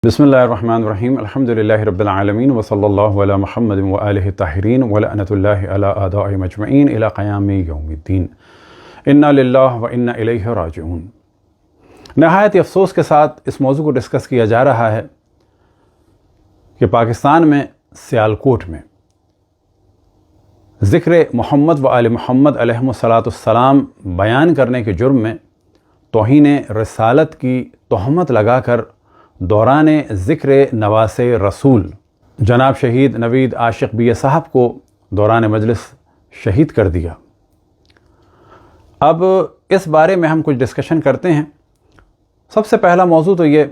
بسم اللہ الرحمن الرحیم الحمدللہ رب العالمین وصلی اللہ علی محمد وآلہ الطاہرین ولعنۃ اللہ علی اعدائهم اجمعین الی قیام یوم الدین انا للہ وانا الیہ راجعون۔ نہایت افسوس کے ساتھ اس موضوع کو ڈسکس کیا جا رہا ہے کہ پاکستان میں سیالکوٹ میں ذکر محمد و آل محمد علیہم السلام بیان کرنے کے جرم میں توہین رسالت کی تہمت لگا کر دوران ذکر نواس رسول جناب شہید نوید عاشق بی صاحب کو دوران مجلس شہید کر دیا۔ اب اس بارے میں ہم کچھ ڈسکشن کرتے ہیں۔ سب سے پہلا موضوع تو یہ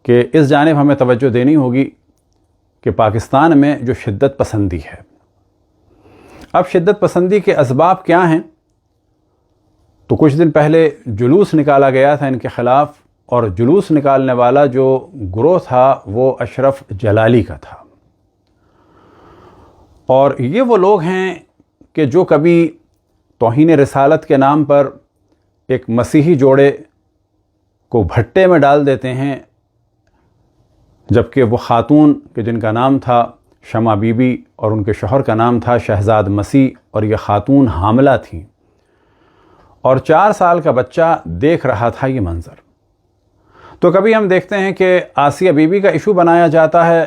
کہ اس جانب ہمیں توجہ دینی ہوگی کہ پاکستان میں جو شدت پسندی ہے، اب شدت پسندی کے اسباب کیا ہیں؟ تو کچھ دن پہلے جلوس نکالا گیا تھا ان کے خلاف، اور جلوس نکالنے والا جو گروہ تھا وہ اشرف جلالی کا تھا، اور یہ وہ لوگ ہیں کہ جو کبھی توہین رسالت کے نام پر ایک مسیحی جوڑے کو بھٹے میں ڈال دیتے ہیں، جبکہ وہ خاتون کہ جن کا نام تھا شمع بی بی اور ان کے شوہر کا نام تھا شہزاد مسیح، اور یہ خاتون حاملہ تھیں اور 4 سال کا بچہ دیکھ رہا تھا یہ منظر۔ تو کبھی ہم دیکھتے ہیں کہ آسیہ بی بی کا ایشو بنایا جاتا ہے،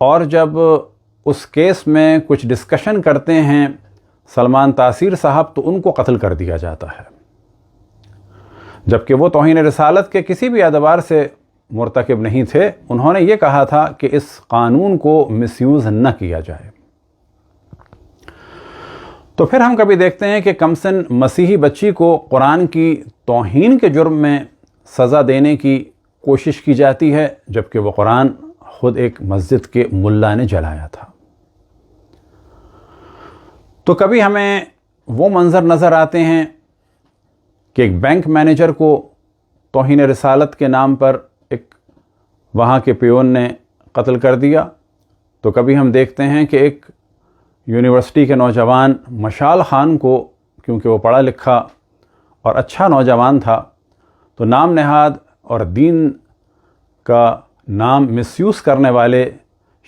اور جب اس کیس میں کچھ ڈسکشن کرتے ہیں سلمان تاثیر صاحب تو ان کو قتل کر دیا جاتا ہے، جبکہ وہ توہین رسالت کے کسی بھی اعتبار سے مرتکب نہیں تھے۔ انہوں نے یہ کہا تھا کہ اس قانون کو مس یوز نہ کیا جائے۔ تو پھر ہم کبھی دیکھتے ہیں کہ کمسن مسیحی بچی کو قرآن کی توہین کے جرم میں سزا دینے کی کوشش کی جاتی ہے، جبکہ وہ قرآن خود ایک مسجد کے ملا نے جلایا تھا۔ تو کبھی ہمیں وہ منظر نظر آتے ہیں کہ ایک بینک مینیجر کو توہین رسالت کے نام پر ایک وہاں کے پیون نے قتل کر دیا۔ تو کبھی ہم دیکھتے ہیں کہ ایک یونیورسٹی کے نوجوان مشال خان کو، کیونکہ وہ پڑھا لکھا اور اچھا نوجوان تھا، تو نام نہاد اور دین کا نام مس یوز کرنے والے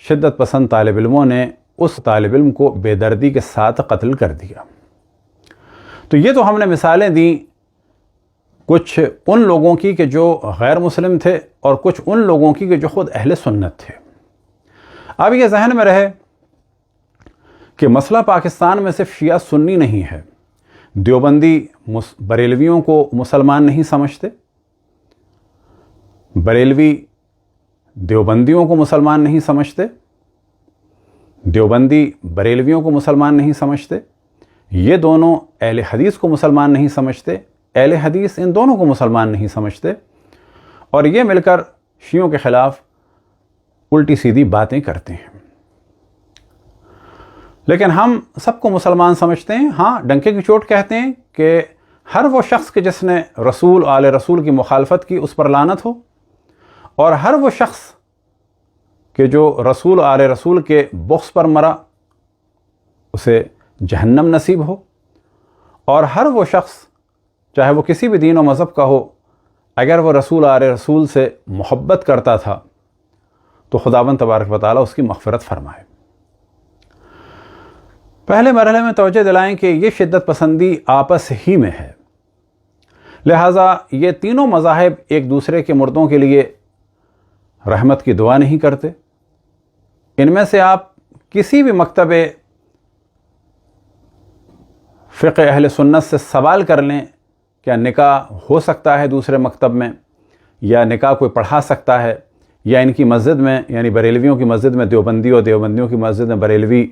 شدت پسند طالب علموں نے اس طالب علم کو بے دردی کے ساتھ قتل کر دیا۔ تو یہ تو ہم نے مثالیں دیں کچھ ان لوگوں کی کہ جو غیر مسلم تھے، اور کچھ ان لوگوں کی کہ جو خود اہل سنت تھے۔ اب یہ ذہن میں رہے کہ مسئلہ پاکستان میں صرف شیعہ سنی نہیں ہے۔ دیوبندی بریلویوں کو مسلمان نہیں سمجھتے، بریلوی دیوبندیوں کو مسلمان نہیں سمجھتے، دیوبندی بریلویوں کو مسلمان نہیں سمجھتے، یہ دونوں اہل حدیث کو مسلمان نہیں سمجھتے، اہل حدیث ان دونوں کو مسلمان نہیں سمجھتے، اور یہ مل کر شیعوں کے خلاف الٹی سیدھی باتیں کرتے ہیں۔ لیکن ہم سب کو مسلمان سمجھتے ہیں، ہاں ڈنکے کی چوٹ کہتے ہیں کہ ہر وہ شخص کہ جس نے رسول آل رسول کی مخالفت کی اس پر لعنت ہو، اور ہر وہ شخص کہ جو رسول آل رسول کے بغض پر مرا اسے جہنم نصیب ہو، اور ہر وہ شخص چاہے وہ کسی بھی دین و مذہب کا ہو اگر وہ رسول آل رسول سے محبت کرتا تھا تو خداوند تبارک و تعالیٰ اس کی مغفرت فرمائے۔ پہلے مرحلے میں توجہ دلائیں کہ یہ شدت پسندی آپس ہی میں ہے، لہٰذا یہ تینوں مذاہب ایک دوسرے کے مردوں کے لیے رحمت کی دعا نہیں کرتے۔ ان میں سے آپ کسی بھی مکتب فقہ اہل سنت سے سوال کر لیں، کیا نکاح ہو سکتا ہے دوسرے مکتب میں، یا نکاح کوئی پڑھا سکتا ہے، یا ان کی مسجد میں یعنی بریلویوں کی مسجد میں دیوبندی اور دیوبندیوں کی مسجد میں بریلوی،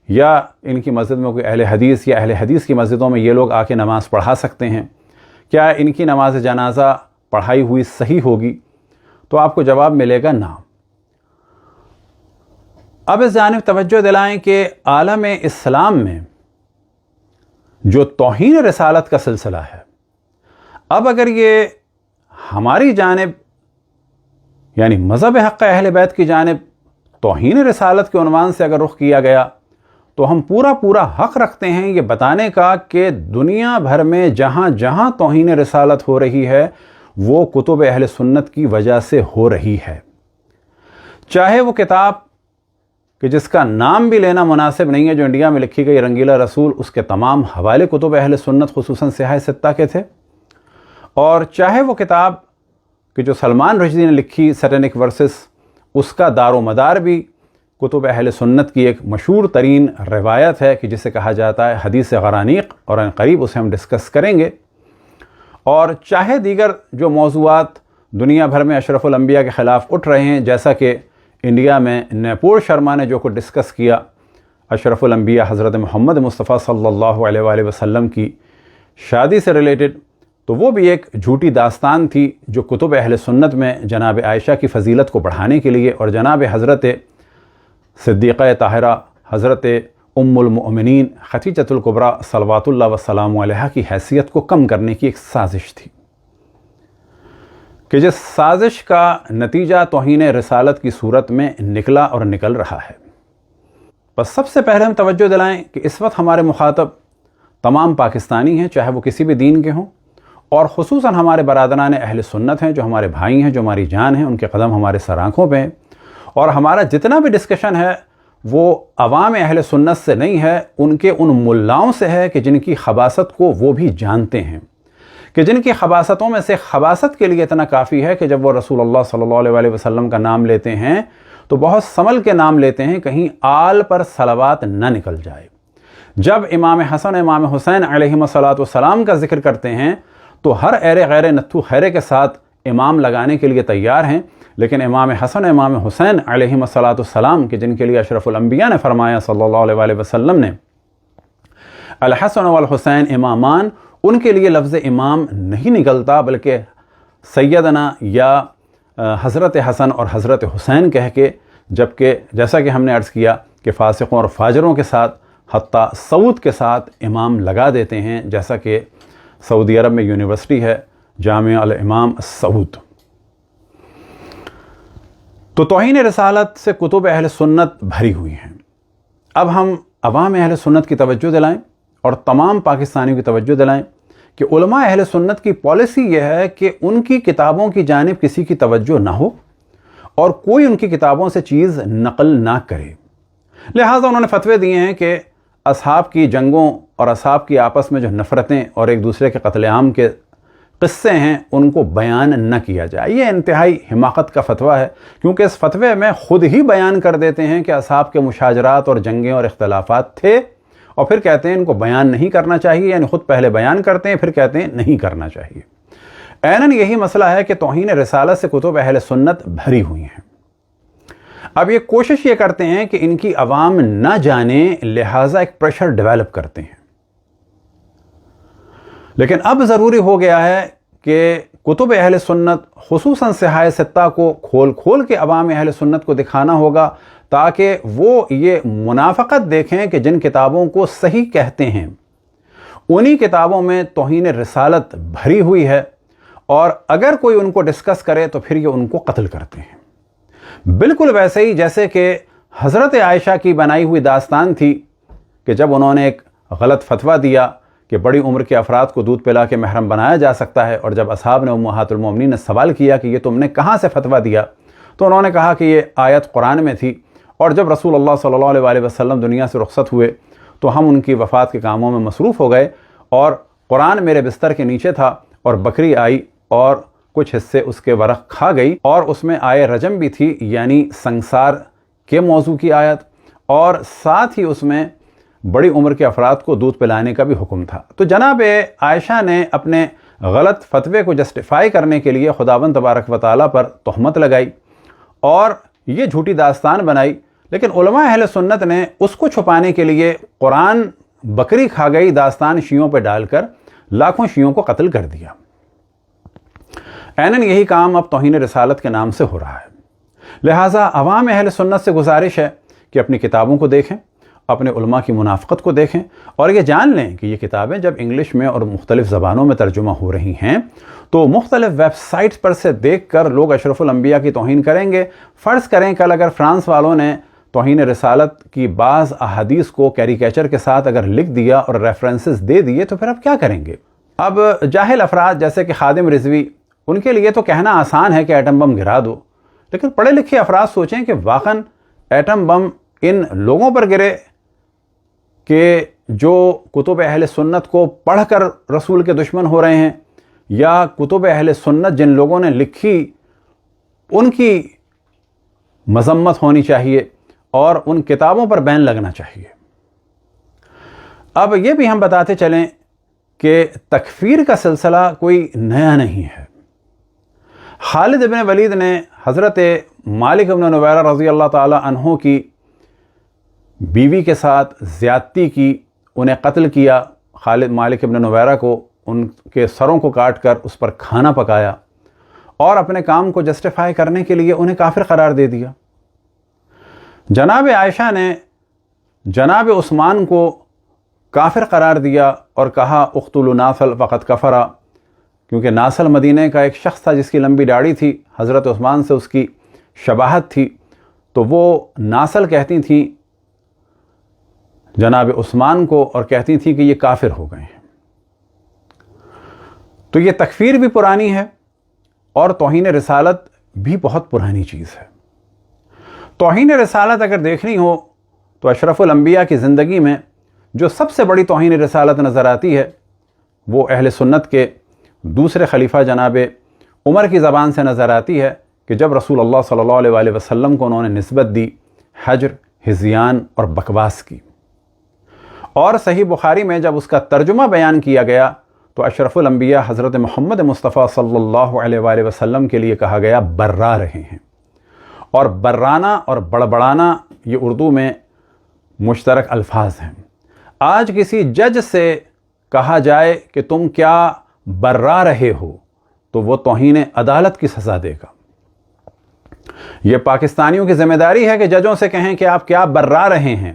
یا ان کی مسجد میں کوئی اہل حدیث یا اہل حدیث کی مسجدوں میں یہ لوگ آ کے نماز پڑھا سکتے ہیں، کیا ان کی نماز جنازہ پڑھائی ہوئی صحیح ہوگی؟ تو آپ کو جواب ملے گا نہ۔ اب اس جانب توجہ دلائیں کہ عالم اسلام میں جو توہین رسالت کا سلسلہ ہے، اب اگر یہ ہماری جانب یعنی مذہب حق اہل بیت کی جانب توہین رسالت کے عنوان سے اگر رخ کیا گیا تو ہم پورا حق رکھتے ہیں یہ بتانے کا کہ دنیا بھر میں جہاں جہاں توہین رسالت ہو رہی ہے وہ کتب اہل سنت کی وجہ سے ہو رہی ہے۔ چاہے وہ کتاب کہ جس کا نام بھی لینا مناسب نہیں ہے جو انڈیا میں لکھی گئی رنگیلا رسول، اس کے تمام حوالے کتب اہل سنت خصوصاً صحاح ستہ کے تھے، اور چاہے وہ کتاب کہ جو سلمان رشدی نے لکھی سیٹینک ورسز، اس کا دار و مدار بھی کتب اہل سنت کی ایک مشہور ترین روایت ہے کہ جسے کہا جاتا ہے حدیث غرانیق، اور ان قریب اسے ہم ڈسکس کریں گے۔ اور چاہے دیگر جو موضوعات دنیا بھر میں اشرف الانبیاء کے خلاف اٹھ رہے ہیں، جیسا کہ انڈیا میں نیپور شرما نے جو کچھ ڈسکس کیا اشرف الانبیاء حضرت محمد مصطفیٰ صلی اللہ علیہ وآلہ وسلم کی شادی سے ریلیٹڈ، تو وہ بھی ایک جھوٹی داستان تھی جو کتب اہل سنت میں جناب عائشہ کی فضیلت کو بڑھانے کے لیے اور جناب حضرت صدیقہ طاہرہ حضرت ام المؤمنین خدیجۃ الکبریٰ صلوات اللہ وسلام علیہا کی حیثیت کو کم کرنے کی ایک سازش تھی، کہ جس سازش کا نتیجہ توہین رسالت کی صورت میں نکلا اور نکل رہا ہے۔ بس سب سے پہلے ہم توجہ دلائیں کہ اس وقت ہمارے مخاطب تمام پاکستانی ہیں، چاہے وہ کسی بھی دین کے ہوں، اور خصوصاً ہمارے برادران اہل سنت ہیں جو ہمارے بھائی ہیں، جو ہماری جان ہیں، ان کے قدم ہمارے سر آنکھوں پہ ہیں، اور ہمارا جتنا بھی ڈسکشن ہے وہ عوام اہل سنت سے نہیں ہے، ان کے ان ملاؤں سے ہے کہ جن کی خباثت کو وہ بھی جانتے ہیں، کہ جن کی خباثتوں میں سے خباثت کے لیے اتنا کافی ہے کہ جب وہ رسول اللہ صلی اللہ علیہ وآلہ وسلم کا نام لیتے ہیں تو بہت سنبھل کے نام لیتے ہیں، کہیں آل پر صلوات نہ نکل جائے۔ جب امام حسن امام حسین علیہم السلام کا ذکر کرتے ہیں تو ہر ایرے غیر نتھو خیرے کے ساتھ امام لگانے کے لیے تیار ہیں، لیکن امام حسن امام حسین علیہم السلام کہ جن کے لیے اشرف الانبیاء نے فرمایا صلی اللہ علیہ وآلہ وسلم نے الحسن والحسین امامان، ان کے لیے لفظ امام نہیں نکلتا بلکہ سیدنا یا حضرت حسن اور حضرت حسین کہہ کے، جبکہ جیسا کہ ہم نے عرض کیا کہ فاسقوں اور فاجروں کے ساتھ حتیٰ سعود کے ساتھ امام لگا دیتے ہیں، جیسا کہ سعودی عرب میں یونیورسٹی ہے جامعہ الامام سعود۔ تو توہین رسالت سے کتب اہل سنت بھری ہوئی ہیں۔ اب ہم عوام اہل سنت کی توجہ دلائیں اور تمام پاکستانیوں کی توجہ دلائیں کہ علماء اہل سنت کی پالیسی یہ ہے کہ ان کی کتابوں کی جانب کسی کی توجہ نہ ہو اور کوئی ان کی کتابوں سے چیز نقل نہ کرے۔ لہٰذا انہوں نے فتوے دیے ہیں کہ اصحاب کی جنگوں اور اصحاب کی آپس میں جو نفرتیں اور ایک دوسرے کے قتل عام کے قصے ہیں ان کو بیان نہ کیا جائے۔ یہ انتہائی حماقت کا فتویٰ ہے، کیونکہ اس فتوے میں خود ہی بیان کر دیتے ہیں کہ اصحاب کے مشاجرات اور جنگیں اور اختلافات تھے، اور پھر کہتے ہیں ان کو بیان نہیں کرنا چاہیے، یعنی خود پہلے بیان کرتے ہیں پھر کہتے ہیں نہیں کرنا چاہیے۔ عیناً یہی مسئلہ ہے کہ توہین رسالت سے کتب اہل سنت بھری ہوئی ہیں۔ اب یہ کوشش یہ کرتے ہیں کہ ان کی عوام نہ جانے، لہٰذا ایک پریشر ڈیولپ کرتے ہیں۔ لیکن اب ضروری ہو گیا ہے کہ کتب اہل سنت خصوصاً صحاح ستہ کو کھول کھول کے عوام اہل سنت کو دکھانا ہوگا، تاکہ وہ یہ منافقت دیکھیں کہ جن کتابوں کو صحیح کہتے ہیں انہی کتابوں میں توہین رسالت بھری ہوئی ہے، اور اگر کوئی ان کو ڈسکس کرے تو پھر یہ ان کو قتل کرتے ہیں۔ بالکل ویسے ہی جیسے کہ حضرت عائشہ کی بنائی ہوئی داستان تھی کہ جب انہوں نے ایک غلط فتویٰ دیا کہ بڑی عمر کے افراد کو دودھ پلا کے محرم بنایا جا سکتا ہے، اور جب اصحاب نے امہات المومنین نے سوال کیا کہ یہ تم نے کہاں سے فتویٰ دیا، تو انہوں نے کہا کہ یہ آیت قرآن میں تھی، اور جب رسول اللہ صلی اللہ علیہ وآلہ وسلم دنیا سے رخصت ہوئے تو ہم ان کی وفات کے کاموں میں مصروف ہو گئے، اور قرآن میرے بستر کے نیچے تھا، اور بکری آئی اور کچھ حصے اس کے ورق کھا گئی، اور اس میں آیت رجم بھی تھی، یعنی سنگسار کے موضوع کی آیت، اور ساتھ ہی اس میں بڑی عمر کے افراد کو دودھ پلانے کا بھی حکم تھا۔ تو جناب عائشہ نے اپنے غلط فتوے کو جسٹیفائی کرنے کے لیے خداوند تبارک و تعالیٰ پر تہمت لگائی اور یہ جھوٹی داستان بنائی، لیکن علماء اہل سنت نے اس کو چھپانے کے لیے قرآن بکری کھا گئی داستان شیعوں پہ ڈال کر لاکھوں شیعوں کو قتل کر دیا۔ عیناً یہی کام اب توہین رسالت کے نام سے ہو رہا ہے۔ لہٰذا عوام اہل سنت سے گزارش ہے کہ اپنی کتابوں کو دیکھیں، اپنے علماء کی منافقت کو دیکھیں، اور یہ جان لیں کہ یہ کتابیں جب انگلش میں اور مختلف زبانوں میں ترجمہ ہو رہی ہیں تو مختلف ویب سائٹس پر سے دیکھ کر لوگ اشرف الانبیاء کی توہین کریں گے۔ فرض کریں کل اگر فرانس والوں نے توہین رسالت کی بعض احادیث کو کیریکیچر کے ساتھ اگر لکھ دیا اور ریفرنسز دے دیے تو پھر اب کیا کریں گے؟ اب جاہل افراد جیسے کہ خادم رضوی ان کے لیے تو کہنا آسان ہے کہ ایٹم بم گرا دو، لیکن پڑھے لکھے افراد سوچیں کہ واقعاً ایٹم بم ان لوگوں پر گرے کہ جو کتب اہل سنت کو پڑھ کر رسول کے دشمن ہو رہے ہیں، یا کتب اہل سنت جن لوگوں نے لکھی ان کی مذمت ہونی چاہیے اور ان کتابوں پر بین لگنا چاہیے۔ اب یہ بھی ہم بتاتے چلیں کہ تکفیر کا سلسلہ کوئی نیا نہیں ہے۔ خالد بن ولید نے حضرت مالک بن نویرہ رضی اللہ تعالی عنہ کی بیوی کے ساتھ زیادتی کی، انہیں قتل کیا، مالک بن نویرہ کو ان کے سروں کو کاٹ کر اس پر کھانا پکایا اور اپنے کام کو جسٹیفائی کرنے کے لیے انہیں کافر قرار دے دیا۔ جناب عائشہ نے جناب عثمان کو کافر قرار دیا اور کہا اقتلوا ناصل فقد کفرا، کیونکہ ناصل مدینہ کا ایک شخص تھا جس کی لمبی داڑھی تھی، حضرت عثمان سے اس کی شباہت تھی، تو وہ ناصل کہتی تھیں جناب عثمان کو اور کہتی تھیں کہ یہ کافر ہو گئے ہیں۔ تو یہ تکفیر بھی پرانی ہے اور توہین رسالت بھی بہت پرانی چیز ہے۔ توہین رسالت اگر دیکھنی ہو تو اشرف الانبیاء کی زندگی میں جو سب سے بڑی توہین رسالت نظر آتی ہے وہ اہل سنت کے دوسرے خلیفہ جناب عمر کی زبان سے نظر آتی ہے کہ جب رسول اللہ صلی اللہ علیہ وآلہ وسلم کو انہوں نے نسبت دی حجر، ہذیان اور بکواس کی، اور صحیح بخاری میں جب اس کا ترجمہ بیان کیا گیا تو اشرف الانبیاء حضرت محمد مصطفیٰ صلی اللہ علیہ وآلہ وسلم کے لیے کہا گیا برا رہے ہیں، اور برانا اور بڑبڑانا یہ اردو میں مشترک الفاظ ہیں۔ آج کسی جج سے کہا جائے کہ تم کیا برا رہے ہو تو وہ توہین عدالت کی سزا دے گا۔ یہ پاکستانیوں کی ذمہ داری ہے کہ ججوں سے کہیں کہ آپ کیا برا رہے ہیں،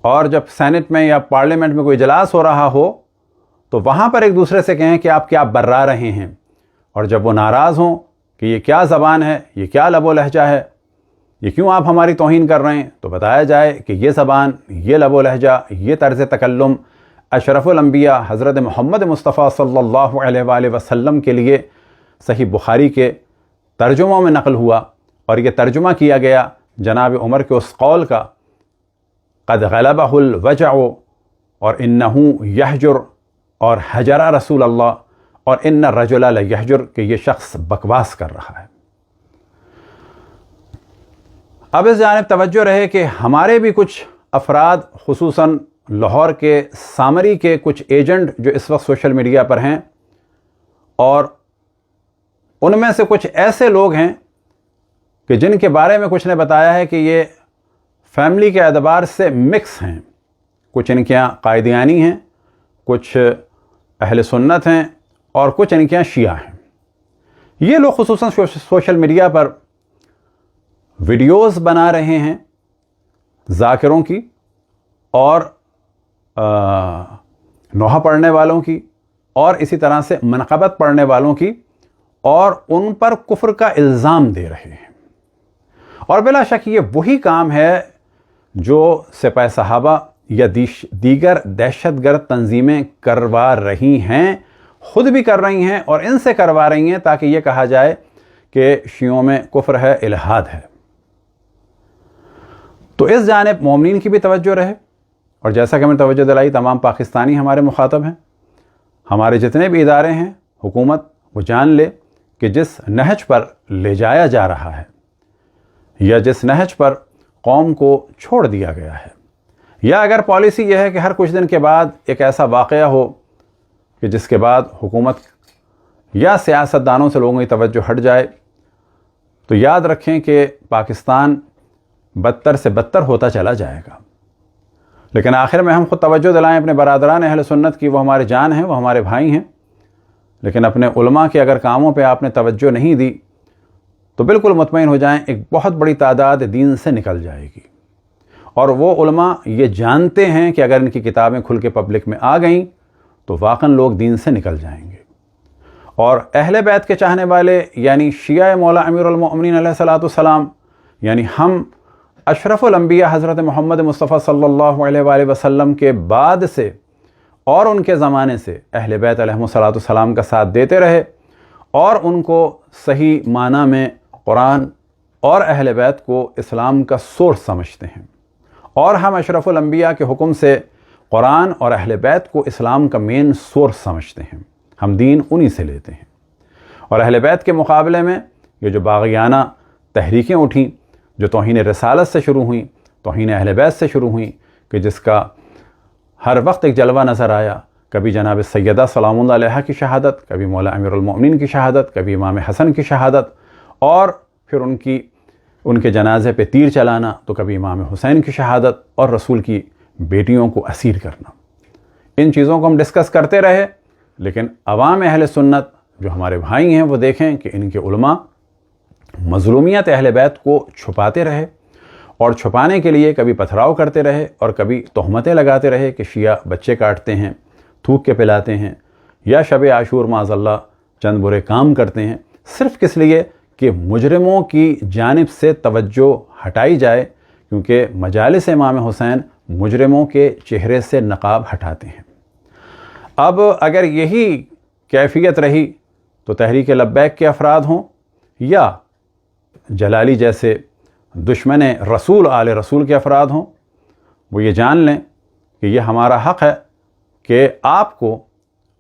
اور جب سینٹ میں یا پارلیمنٹ میں کوئی اجلاس ہو رہا ہو تو وہاں پر ایک دوسرے سے کہیں کہ آپ کیا برا رہے ہیں، اور جب وہ ناراض ہوں کہ یہ کیا زبان ہے، یہ کیا لب و لہجہ ہے، یہ کیوں آپ ہماری توہین کر رہے ہیں، تو بتایا جائے کہ یہ زبان، یہ لب و لہجہ، یہ طرز تکلم اشرف الانبیاء حضرت محمد مصطفیٰ صلی اللہ علیہ وآلہ وسلم کے لیے صحیح بخاری کے ترجموں میں نقل ہوا، اور یہ ترجمہ کیا گیا جناب عمر کے اس قول کا قد غلبہ الوجع اور انہو یحجر اور حجر رسول اللہ اور ان الرجل لیحجر، کہ یہ شخص بکواس کر رہا ہے۔ اب اس جانب توجہ رہے کہ ہمارے بھی کچھ افراد، خصوصاً لاہور کے سامری کے کچھ ایجنٹ جو اس وقت سوشل میڈیا پر ہیں، اور ان میں سے کچھ ایسے لوگ ہیں کہ جن کے بارے میں کچھ نے بتایا ہے کہ یہ فیملی کے اعتبار سے مکس ہیں، کچھ ان کے یہاں قائدیانی ہیں، کچھ اہل سنت ہیں، اور کچھ ان کے یہاں شیعہ ہیں۔ یہ لوگ خصوصاً سوشل میڈیا پر ویڈیوز بنا رہے ہیں ذاکروں کی اور نوحہ پڑھنے والوں کی اور اسی طرح سے منقبت پڑھنے والوں کی، اور ان پر کفر کا الزام دے رہے ہیں۔ اور بلا شک یہ وہی کام ہے جو سپہ صحابہ یا دیگر دہشت گرد تنظیمیں کروا رہی ہیں، خود بھی کر رہی ہیں اور ان سے کروا رہی ہیں، تاکہ یہ کہا جائے کہ شیعوں میں کفر ہے، الحاد ہے۔ تو اس جانب مومنین کی بھی توجہ رہے، اور جیسا کہ میں توجہ دلائی تمام پاکستانی ہمارے مخاطب ہیں، ہمارے جتنے بھی ادارے ہیں، حکومت، وہ جان لے کہ جس نہج پر لے جایا جا رہا ہے یا جس نہج پر قوم کو چھوڑ دیا گیا ہے، یا اگر پالیسی یہ ہے کہ ہر کچھ دن کے بعد ایک ایسا واقعہ ہو کہ جس کے بعد حکومت یا سیاستدانوں سے لوگوں کی توجہ ہٹ جائے، تو یاد رکھیں کہ پاکستان بدتر سے بدتر ہوتا چلا جائے گا۔ لیکن آخر میں ہم خود توجہ دلائیں اپنے برادران اہل سنت کی، وہ ہمارے جان ہیں، وہ ہمارے بھائی ہیں، لیکن اپنے علماء کے اگر کاموں پہ آپ نے توجہ نہیں دی تو بالکل مطمئن ہو جائیں ایک بہت بڑی تعداد دین سے نکل جائے گی۔ اور وہ علماء یہ جانتے ہیں کہ اگر ان کی کتابیں کھل کے پبلک میں آ گئیں تو واقعاً لوگ دین سے نکل جائیں گے۔ اور اہل بیت کے چاہنے والے یعنی شیعہ مولا امیر المؤمنین علیہ الصلوۃ والسلام، یعنی ہم اشرف الانبیاء حضرت محمد مصطفیٰ صلی اللہ علیہ وآلہ وسلم کے بعد سے اور ان کے زمانے سے اہل بیت علیہم السلام کا ساتھ دیتے رہے اور ان کو صحیح معنی میں قرآن اور اہل بیت کو اسلام کا سورس سمجھتے ہیں، اور ہم اشرف الانبیاء کے حکم سے قرآن اور اہل بیت کو اسلام کا مین سورس سمجھتے ہیں، ہم دین انہی سے لیتے ہیں۔ اور اہل بیت کے مقابلے میں یہ جو باغیانہ تحریکیں اٹھیں، جو توہین رسالت سے شروع ہوئیں، توہین اہل بیت سے شروع ہوئیں، کہ جس کا ہر وقت ایک جلوہ نظر آیا، کبھی جناب سیدہ سلام اللہ علیہا کی شہادت، کبھی مولا امیر المؤمنین کی شہادت، کبھی امام حسن کی شہادت، اور پھر ان کے جنازے پہ تیر چلانا، تو کبھی امام حسین کی شہادت، اور رسول کی بیٹیوں کو اسیر کرنا۔ ان چیزوں کو ہم ڈسکس کرتے رہے، لیکن عوام اہل سنت جو ہمارے بھائی ہیں وہ دیکھیں کہ ان کے علماء مظلومیت اہل بیت کو چھپاتے رہے، اور چھپانے کے لیے کبھی پتھراؤ کرتے رہے اور کبھی تہمتیں لگاتے رہے کہ شیعہ بچے کاٹتے ہیں، تھوک کے پلاتے ہیں، یا شب عاشور معاذ اللہ چند برے کام کرتے ہیں، صرف کس لیے کہ مجرموں کی جانب سے توجہ ہٹائی جائے، کیونکہ مجالس امام حسین مجرموں کے چہرے سے نقاب ہٹاتے ہیں۔ اب اگر یہی کیفیت رہی تو تحریک لبیک کے افراد ہوں یا جلالی جیسے دشمن رسول آل رسول کے افراد ہوں، وہ یہ جان لیں کہ یہ ہمارا حق ہے کہ آپ کو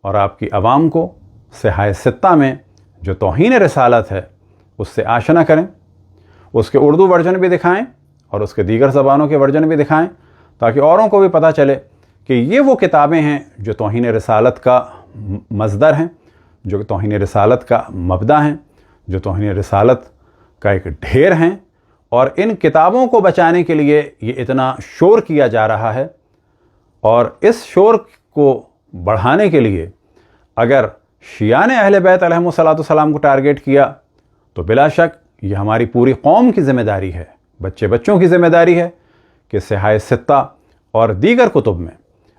اور آپ کی عوام کو صحائے ستہ میں جو توہین رسالت ہے اس سے آشنا کریں، اس کے اردو ورژن بھی دکھائیں اور اس کے دیگر زبانوں کے ورژن بھی دکھائیں، تاکہ اوروں کو بھی پتہ چلے کہ یہ وہ کتابیں ہیں جو توہین رسالت کا مصدر ہیں، جو توہین رسالت کا مبدا ہیں، جو توہین رسالت کا ایک ڈھیر ہیں، اور ان کتابوں کو بچانے کے لیے یہ اتنا شور کیا جا رہا ہے۔ اور اس شور کو بڑھانے کے لیے اگر شیعہ نے اہل بیت علیہم السلام کو ٹارگیٹ کیا تو بلا شک یہ ہماری پوری قوم کی ذمہ داری ہے، بچوں کی ذمہ داری ہے کہ صحائے ستہ اور دیگر کتب میں،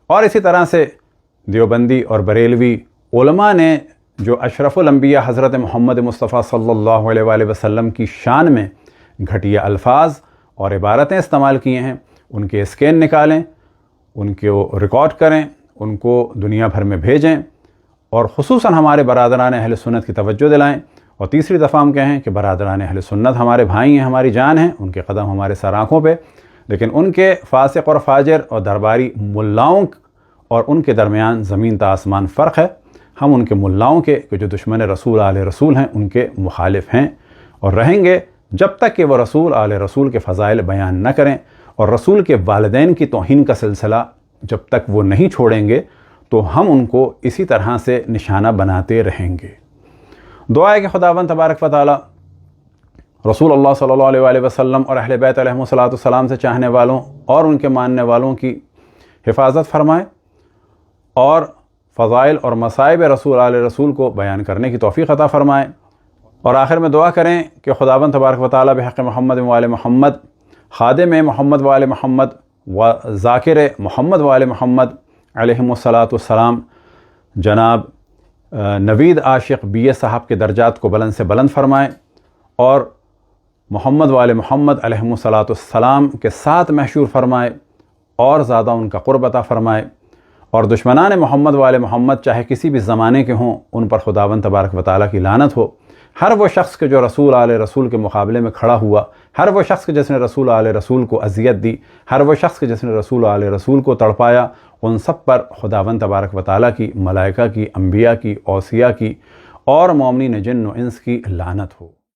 اور اسی طرح سے دیوبندی اور بریلوی علماء نے جو اشرف الانبیاء حضرت محمد مصطفیٰ صلی اللہ علیہ وآلہ وسلم کی شان میں گھٹیا الفاظ اور عبارتیں استعمال کیے ہیں، ان کے اسکین نکالیں، ان کو ریکارڈ کریں، ان کو دنیا بھر میں بھیجیں، اور خصوصاً ہمارے برادران اہل سنت کی توجہ دلائیں۔ اور تیسری دفعہ ہم کہیں کہ برادران اہل سنت ہمارے بھائی ہیں، ہماری جان ہیں، ان کے قدم ہمارے سر آنکھوں پہ، لیکن ان کے فاسق اور فاجر اور درباری ملاؤں اور ان کے درمیان زمین تا آسمان فرق ہے۔ ہم ان کے ملاؤں کے جو دشمن رسول آل رسول ہیں ان کے مخالف ہیں اور رہیں گے جب تک کہ وہ رسول آل رسول کے فضائل بیان نہ کریں، اور رسول کے والدین کی توہین کا سلسلہ جب تک وہ نہیں چھوڑیں گے تو ہم ان کو اسی طرح سے نشانہ بناتے رہیں گے۔ دعا ہے کہ خداوند تبارک و تعالی رسول اللہ صلی اللہ علیہ وآلہ وسلم اور اہل بیت علیہم السلام سے چاہنے والوں اور ان کے ماننے والوں کی حفاظت فرمائے، اور فضائل اور مصائب رسول آل رسول کو بیان کرنے کی توفیق عطا فرمائے، اور آخر میں دعا کریں کہ خداوند تبارک و تعالی بحق محمد وآل محمد، خادم محمد وآل محمد و ذاکر محمد وآل محمد علیہم السلام جناب نوید عاشق BA صاحب کے درجات کو بلند سے بلند فرمائے، اور محمد وآل محمد علیہم السلام کے ساتھ محشور فرمائے، اور زیادہ ان کا قرب عطا فرمائے، اور دشمنان محمد وآل محمد چاہے کسی بھی زمانے کے ہوں ان پر خداوند تبارک و تعالیٰ کی لعنت ہو۔ ہر وہ شخص کے جو رسول آل رسول کے مقابلے میں کھڑا ہوا، ہر وہ شخص کے جس نے رسول آل رسول کو اذیت دی، ہر وہ شخص کے جس نے رسول آل رسول کو تڑپایا، ان سب پر خداوند تبارک و تعالیٰ کی، ملائکہ کی، انبیاء کی، اوصیاء کی اور مومنین جن و انس کی لعنت ہو۔